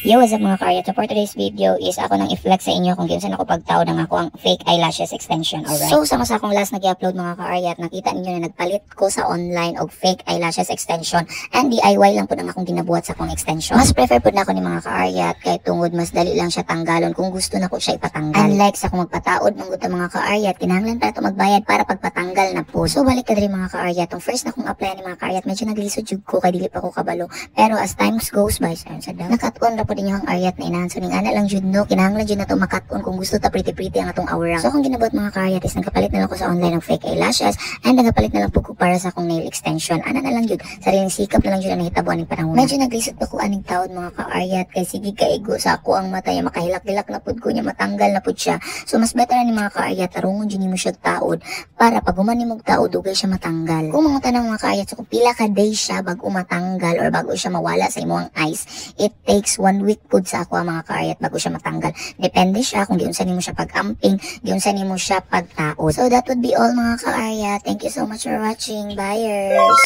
Yo, what's up mga karyat? So for today's video is ako nang i-flex sa inyo kung saan ako pagtao ng ako ang fake eyelashes extension, alright? So sa akong last nag-upload mga karyat, nakita ninyo na nagpalit ko sa online og fake eyelashes extension and DIY lang po nang akong ginabuhat sa akong extension. Mas prefer po na ako ni mga karyat kay tungod mas dali lang siya tanggalon kung gusto na ko siya ipatanggal. Unlike sa kung magpataod ng guta mga karyat, kinahanglan pa ito magbayad para pagpatanggal na po. So balik ka diri mga karyat, tong first na kong apply ni mga karyat, medyo naglisod jud ko kay dili pa ko kabalo. Pero as times goes by, sa daw, nakat-on ra po din yung aryat na inahan. So ning ana lang jud no, kinahanglan jud na to makat-on kung gusto ta pretty ang atong aura. So akong ginabuhat mga karyat is nagkapalit na lang ko sa online ng fake eyelashes and nagkapalit na lang po ko para sa akong nail extension. Ana na lang jud, sariling sikap na lang jud ang nahitabuan ning panahon. Medyo naglisod pa ko aning taod mga karyat kay sige kaigo sa ako ang mata ya makahilak-hilak na pud ko nya matanggal na pud siya. So mas better ni mga karyat tarungon jud nimo siya taod para pag human nimog taod dugay siya matanggal. Kung mga tanang mga karyat, so kung pila ka day siya bago matanggal or bago siya mawala sa imong eyes, it takes 1 week pud sa ako mga karyat bago siya matanggal. Depende siya kung giunsa nimo siya pag-amping, giunsa nimo siya pagtaod. So that would be all mga karyat. Thank you so much for watching. Buyers!